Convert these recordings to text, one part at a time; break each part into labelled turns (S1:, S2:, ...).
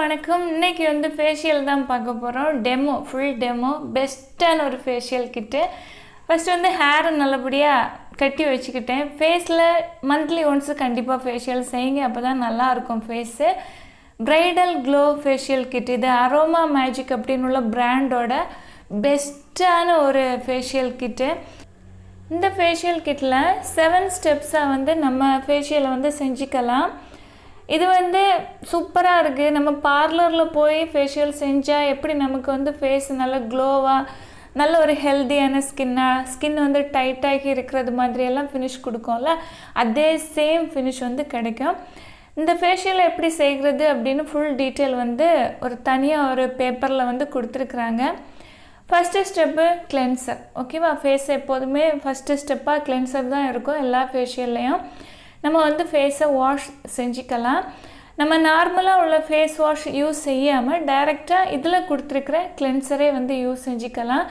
S1: வணக்கம். இன்னைக்கு வந்து ஃபேஷியல் தான் பார்க்க போகிறோம். டெமோ, ஃபுல் டெமோ, பெஸ்ட்டான ஒரு ஃபேஷியல் கிட்டு. ஃபஸ்ட்டு வந்து ஹேரை நல்லபடியாக கட்டி வச்சுக்கிட்டேன். ஃபேஸில் மந்த்லி ஒன்ஸு கண்டிப்பாக ஃபேஷியல் செய்யுங்க, அப்போ தான் நல்லாயிருக்கும் face. Bridal glow facial kit, இது அரோமா மேஜிக் அப்படின்னு உள்ள பிராண்டோட பெஸ்ட்டான ஒரு ஃபேஷியல் கிட்டு. இந்த ஃபேஷியல் கிட்டில் 7 ஸ்டெப்ஸாக வந்து நம்ம ஃபேஷியலை வந்து செஞ்சுக்கலாம். இது வந்து சூப்பராக இருக்குது. நம்ம பார்லரில் போய் ஃபேஷியல் செஞ்சால் எப்படி நமக்கு வந்து ஃபேஸ் நல்லா க்ளோவாக நல்ல ஒரு ஹெல்த்தியான ஸ்கின் வந்து டைட்டாகி இருக்கிறது மாதிரியெல்லாம் ஃபினிஷ் கொடுக்கும்ல, அதே சேம் ஃபினிஷ் வந்து கிடைக்கும். இந்த ஃபேஷியலை எப்படி செய்கிறது அப்படின்னு ஃபுல் டீட்டெயில் வந்து ஒரு தனியாக ஒரு பேப்பரில் வந்து கொடுத்துருக்குறாங்க. First step cleanser. ஓகேவா? ஃபேஸ் எப்போதுமே ஃபஸ்ட்டு ஸ்டெப்பாக கிளென்சர் தான் இருக்கும் எல்லா ஃபேஷியல்லையும். நம்ம வந்து ஃபேஸை வாஷ் செஞ்சுக்கலாம். நம்ம நார்மலாக உள்ள ஃபேஸ் வாஷ் யூஸ் செய்யாமல் டைரெக்டாக இதில் கொடுத்துருக்குற கிளென்சரே வந்து யூஸ் செஞ்சுக்கலாம்.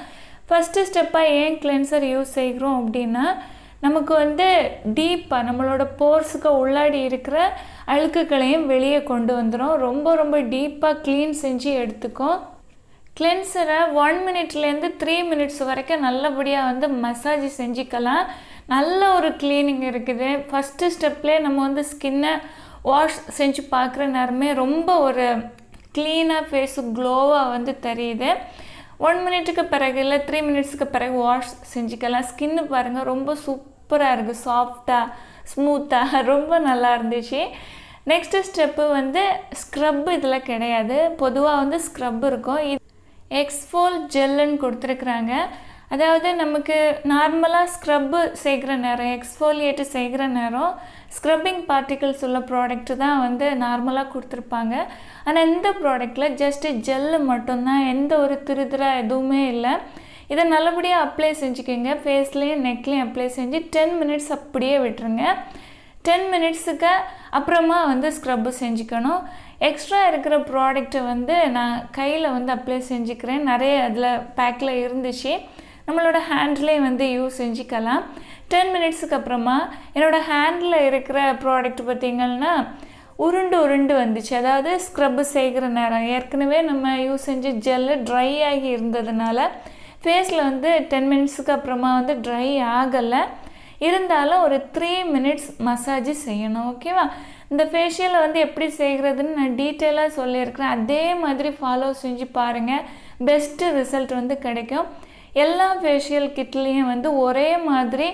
S1: ஃபஸ்ட்டு ஸ்டெப்பாக ஏன் கிளென்சர் யூஸ் செய்கிறோம் அப்படின்னா, நமக்கு வந்து டீப்பாக நம்மளோட போர்ஸுக்கு உள்ளாடி இருக்கிற அழுக்குகளையும் வெளியே கொண்டு வந்துடும். ரொம்ப ரொம்ப டீப்பாக க்ளீன் செஞ்சு எடுத்துக்கும். கிளென்சரை 1 மினிட்லேருந்து 3 மினிட்ஸ் வரைக்கும் நல்லபடியாக வந்து மசாஜ் செஞ்சுக்கலாம். நல்ல ஒரு க்ளீனிங் இருக்குது. ஃபஸ்ட்டு ஸ்டெப்லேயே நம்ம வந்து ஸ்கின்னை வாஷ் செஞ்சு பார்க்குற நேரமே ரொம்ப ஒரு க்ளீனாக ஃபேஸு க்ளோவாக வந்து தெரியுது. 1 மினிட்டுக்கு பிறகு இல்லை 3 மினிட்ஸுக்கு பிறகு வாஷ் செஞ்சுக்கலாம். ஸ்கின்னு பாருங்கள் ரொம்ப சூப்பராக இருக்குது, சாஃப்டாக ஸ்மூத்தாக ரொம்ப நல்லா இருந்துச்சு. நெக்ஸ்ட்டு ஸ்டெப்பு வந்து ஸ்க்ரப்பு இதில் கிடையாது. பொதுவாக வந்து ஸ்க்ரப் இருக்கும். எக்ஸ்ஃபோல் ஜெல்லுன்னு கொடுத்துருக்குறாங்க. அதாவது நமக்கு நார்மலாக ஸ்க்ரப்பு செய்கிற நேரம், எக்ஸ்ஃபோலியேட்டு செய்கிற நேரம் ஸ்க்ரப்பிங் பார்ட்டிகல்ஸ் உள்ள ப்ராடக்ட்டு தான் வந்து நார்மலாக கொடுத்துருப்பாங்க. ஆனால் இந்த ப்ராடக்டில் ஜஸ்ட்டு ஜெல்லு மட்டும்தான், எந்த ஒரு திருதிரா எதுவுமே இல்லை. இதை நல்லபடியாக அப்ளை செஞ்சுக்கோங்க. ஃபேஸ்லேயும் நெக்லேயும் அப்ளை செஞ்சு 10 மினிட்ஸ் அப்படியே விட்டுருங்க. 10 மினிட்ஸுக்கு அப்புறமா வந்து ஸ்க்ரப்பு செஞ்சுக்கணும். எக்ஸ்ட்ரா இருக்கிற ப்ராடக்ட்டை வந்து நான் கையில் வந்து அப்ளை செஞ்சுக்கிறேன். நிறைய அதில் பேக்கில் இருந்துச்சு. நம்மளோட ஹேண்ட்லேயே வந்து யூஸ் செஞ்சுக்கலாம். 10 மினிட்ஸுக்கு அப்புறமா என்னோடய ஹேண்டில் இருக்கிற ப்ராடக்ட் பார்த்திங்கன்னா உருண்டு வந்துச்சு. அதாவது ஸ்க்ரப்பு செய்கிற நேரம் ஏற்கனவே நம்ம யூஸ் செஞ்ச ஜெல்லு ட்ரை ஆகி இருந்ததுனால ஃபேஸில் வந்து 10 மினிட்ஸுக்கு அப்புறமா வந்து ட்ரை ஆகலை. இருந்தாலும் ஒரு 3 மினிட்ஸ் மசாஜ் செய்யணும். ஓகேவா? இந்த ஃபேஷியலை வந்து எப்படி செய்கிறதுன்னு நான் டீட்டெயிலாக சொல்லியிருக்கிறேன். அதே மாதிரி ஃபாலோ செஞ்சு பாருங்கள், பெஸ்ட்டு ரிசல்ட் வந்து கிடைக்கும். எல்லா ஃபேஷியல் கிட்லேயும் வந்து ஒரே மாதிரி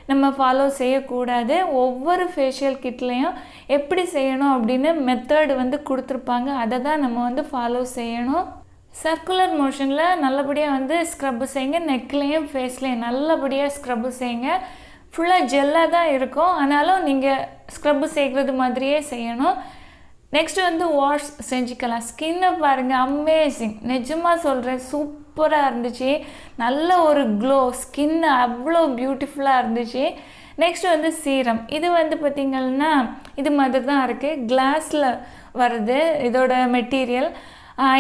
S1: நம்ம ஃபாலோ செய்யக்கூடாது. ஒவ்வொரு ஃபேஷியல் கிட்லேயும் எப்படி செய்யணும் அப்படின்னு மெத்தட் வந்து கொடுத்துருப்பாங்க. அதை தான் நம்ம வந்து ஃபாலோ செய்யணும். சர்க்குலர் மோஷனில் நல்லபடியாக வந்து ஸ்க்ரப்பு செய்யுங்க. நெக்லேயும் ஃபேஸ்லேயும் நல்லபடியாக ஸ்க்ரப்பு செய்யுங்க. ஃபுல்லாக ஜெல்லாக தான் இருக்கும், ஆனாலும் நீங்கள் ஸ்க்ரப்பு செய்கிறது மாதிரியே செய்யணும். நெக்ஸ்ட்டு வந்து வாஷ் செஞ்சுக்கலாம். ஸ்கின்னை பாருங்கள், அமேசிங், நிஜமாக சொல்கிறேன், சூப்பராக இருந்துச்சு. நல்ல ஒரு க்ளோ, ஸ்கின் அவ்வளோ பியூட்டிஃபுல்லாக இருந்துச்சு. நெக்ஸ்ட்டு வந்து சீரம். இது வந்து பார்த்திங்கன்னா இது மாதிரி தான் இருக்குது, கிளாஸில் வருது இதோட மெட்டீரியல்.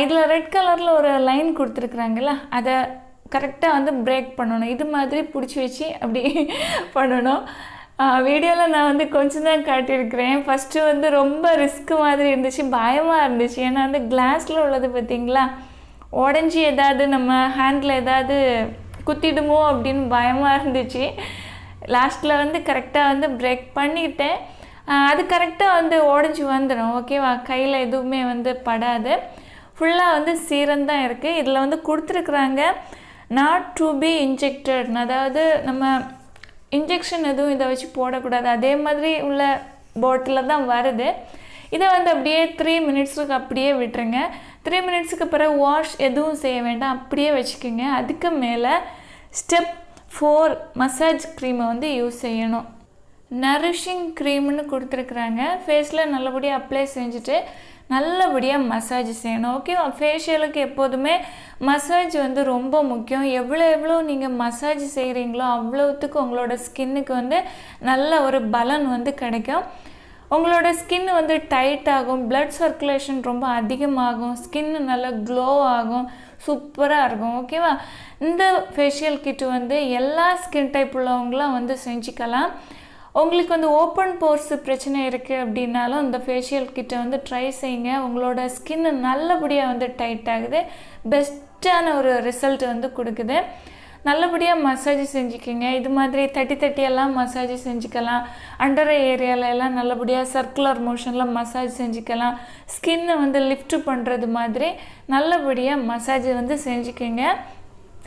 S1: இதில் ரெட் கலரில் ஒரு லைன் கொடுத்துருக்குறாங்கல்ல, அதை கரெக்டாக வந்து பிரேக் பண்ணணும். இது மாதிரி பிடிச்சி வச்சு அப்படி பண்ணணும். வீடியோவில் நான் வந்து கொஞ்சம் தான் காட்டியிருக்கிறேன். ஃபஸ்ட்டு வந்து ரொம்ப ரிஸ்க்கு மாதிரி இருந்துச்சு, பயமாக இருந்துச்சு. ஏன்னா வந்து கிளாஸில் உள்ளது பார்த்திங்களா, உடஞ்சி ஏதாவது நம்ம ஹேண்டில் ஏதாவது குத்திடுமோ அப்படின்னு பயமாக இருந்துச்சு. லாஸ்ட்டில் வந்து கரெக்டாக வந்து பிரேக் பண்ணிக்கிட்டேன். அது கரெக்டாக வந்து உடஞ்சி வந்துடும். ஓகேவா? கையில் எதுவுமே வந்து படாது. ஃபுல்லாக வந்து சீரம் தான் இருக்குது. இதில் வந்து கொடுத்துருக்குறாங்க நாட் டு பி இன்ஜெக்டட், அதாவது நம்ம இன்ஜெக்ஷன் எதுவும் இதை வச்சு போடக்கூடாது. அதே மாதிரி உள்ள பாட்டிலில் தான் வருது. இதை வந்து அப்படியே 3 மினிட்ஸுக்கு அப்படியே விட்டுருங்க. 3 மினிட்ஸுக்கு பிறகு வாஷ் எதுவும் செய்ய வேண்டாம், அப்படியே வச்சுக்கோங்க. அதுக்கு மேலே ஸ்டெப் 4 மசாஜ் க்ரீமை வந்து யூஸ் செய்யணும். நரிஷிங் க்ரீம்னு கொடுத்துருக்குறாங்க. ஃபேஸில் நல்லபடியாக அப்ளை செஞ்சுட்டு நல்லபடியாக மசாஜ் செய்யணும். ஓகேவா? ஃபேஷியலுக்கு எப்போதுமே மசாஜ் வந்து ரொம்ப முக்கியம். எவ்வளோ நீங்கள் மசாஜ் செய்கிறீங்களோ அவ்வளோத்துக்கு உங்களோட ஸ்கின்னுக்கு வந்து நல்ல ஒரு பலன் வந்து கிடைக்கும். உங்களோட ஸ்கின் வந்து டைட் ஆகும், பிளட் சர்க்குலேஷன் ரொம்ப அதிகமாகும், ஸ்கின் நல்லா க்ளோ ஆகும், சூப்பராக இருக்கும். ஓகேவா? இந்த ஃபேஷியல் கிட்டு வந்து எல்லா ஸ்கின் டைப் உள்ளவங்களாம் வந்து செஞ்சுக்கலாம். உங்களுக்கு வந்து ஓப்பன் போர்ஸ் பிரச்சனை இருக்குது அப்படின்னாலும் இந்த ஃபேஷியல் கிட்ட வந்து ட்ரை செய்யுங்க. உங்களோட ஸ்கின்னு நல்லபடியாக வந்து டைட் ஆகுது, பெஸ்ட்டான ஒரு ரிசல்ட் வந்து கொடுக்குது. நல்லபடியாக மசாஜ் செஞ்சுக்கோங்க. இது மாதிரி தட்டியெல்லாம் மசாஜ் செஞ்சுக்கலாம். அண்டர் ஏரியாலெல்லாம் நல்லபடியாக சர்க்குலர் மோஷனில் மசாஜ் செஞ்சுக்கலாம். ஸ்கின்னை வந்து லிஃப்ட் பண்ணுறது மாதிரி நல்லபடியாக மசாஜ் வந்து செஞ்சுக்கோங்க.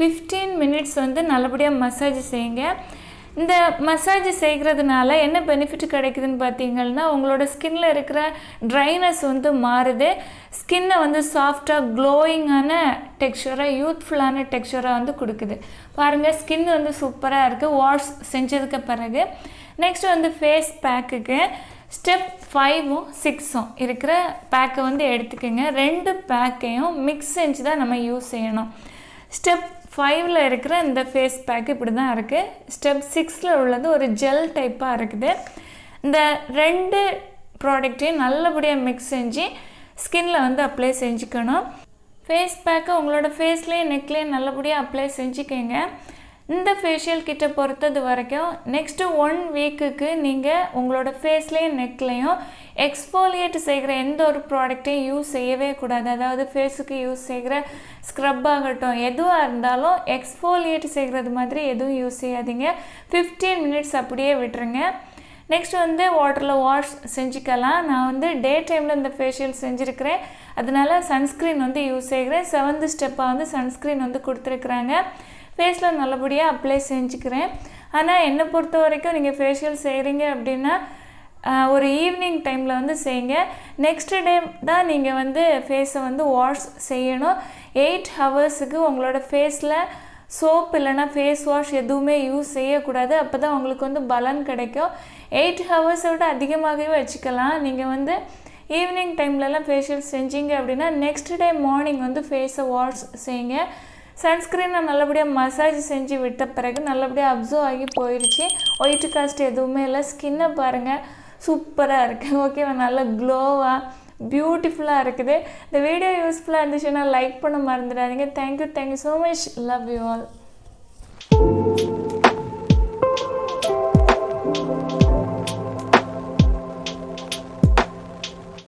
S1: 15 மினிட்ஸ் வந்து நல்லபடியாக மசாஜ் செய்யுங்க. இந்த மசாஜ் செய்கிறதுனால என்ன பெனிஃபிட் கிடைக்குதுன்னு பார்த்தீங்கன்னா, உங்களோட ஸ்கின்னில் இருக்கிற ட்ரைனஸ் வந்து மாறுது. ஸ்கின்னை வந்து சாஃப்டாக க்ளோயிங்கான டெக்ஸ்சராக, யூத்ஃபுல்லான டெக்ஸ்சராக வந்து கொடுக்குது. பாருங்கள், ஸ்கின் வந்து சூப்பராக இருக்குது வாஷ் செஞ்சதுக்கு பிறகு. நெக்ஸ்ட் வந்து ஃபேஸ் பேக்குக்கு ஸ்டெப் 5ம் 6ம் இருக்கிற பேக்கை வந்து எடுத்துக்கோங்க. 2 பேக்கையும் மிக்ஸ் செஞ்சு தான் நம்ம யூஸ் செய்யணும். ஸ்டெப் 5ல் இருக்கிற இந்த ஃபேஸ் பேக் இப்படி தான் இருக்குது. ஸ்டெப் 6ல் உள்ளது ஒரு ஜெல் டைப்பாக இருக்குது. இந்த 2 ப்ராடக்டையும் நல்லபடியாக மிக்ஸ் செஞ்சு ஸ்கின்னில் வந்து அப்ளை செஞ்சுக்கணும். ஃபேஸ் பேக்கை உங்களோட ஃபேஸ்லேயும் நெக்லேயும் நல்லபடியாக அப்ளை செஞ்சுக்கோங்க. இந்த ஃபேஷியல் கிட்ட பொறுத்தது வரைக்கும் நெக்ஸ்ட்டு 1 வீக்குக்கு நீங்கள் உங்களோட ஃபேஸ்லேயும் நெக்லேயும் எக்ஸ்ஃபோலியேட் செய்கிற எந்த ஒரு ப்ராடக்டையும் யூஸ் செய்யவே கூடாது. அதாவது ஃபேஸுக்கு யூஸ் செய்கிற ஸ்க்ரப் ஆகட்டும், எதுவாக இருந்தாலும் எக்ஸ்ஃபோலியேட் செய்கிறது மாதிரி எதுவும் யூஸ் செய்யாதீங்க. 15 மினிட்ஸ் அப்படியே விட்டுருங்க. நெக்ஸ்ட் வந்து வாட்டரில் வாஷ் செஞ்சுக்கலாம். நான் வந்து டே டைமில் இந்த ஃபேஷியல் செஞ்சுருக்கிறேன், அதனால சன்ஸ்க்ரீன் வந்து யூஸ் செய்கிறேன். 7th ஸ்டெப்பாக வந்து சன்ஸ்க்ரீன் வந்து கொடுத்துருக்குறாங்க. ஃபேஸில் நல்லபடியாக அப்ளை செஞ்சுக்கிறேன். ஆனால் என்னை பொறுத்த வரைக்கும் நீங்கள் ஃபேஷியல் செய்கிறீங்க அப்படின்னா ஒரு ஈவினிங் டைமில் வந்து செய்யுங்க. நெக்ஸ்ட் டே தான் நீங்கள் வந்து ஃபேஸை வந்து வாஷ் செய்யணும். 8 ஹவர்ஸுக்கு உங்களோட ஃபேஸில் சோப் இல்லைனா ஃபேஸ் வாஷ் எதுவுமே யூஸ் செய்யக்கூடாது. அப்போ தான் உங்களுக்கு வந்து பலன் கிடைக்கும். 8 ஹவர்ஸை விட அதிகமாகவே வச்சுக்கலாம். நீங்கள் வந்து ஈவினிங் டைம்லலாம் ஃபேஷியல் செஞ்சீங்க அப்படின்னா நெக்ஸ்ட் டே மார்னிங் வந்து ஃபேஸை வாஷ் செய்யுங்க. சன்ஸ்க்ரீனை நல்லபடியாக மசாஜ் செஞ்சு விட்ட பிறகு நல்லபடியாக அப்சர்வ் ஆகி போயிடுச்சு. ஒயிட் காஸ்ட் எதுவுமே இல்லை. ஸ்கின்னை பாருங்கள், சூப்பராக இருக்குது. ஓகேவா, நல்ல க்ளோவாக பியூட்டிஃபுல்லாக இருக்குது. இந்த வீடியோ யூஸ்ஃபுல்லாக இருந்துச்சுன்னா லைக் பண்ண மறந்துடாதீங்க. Thank you so much. Love you all.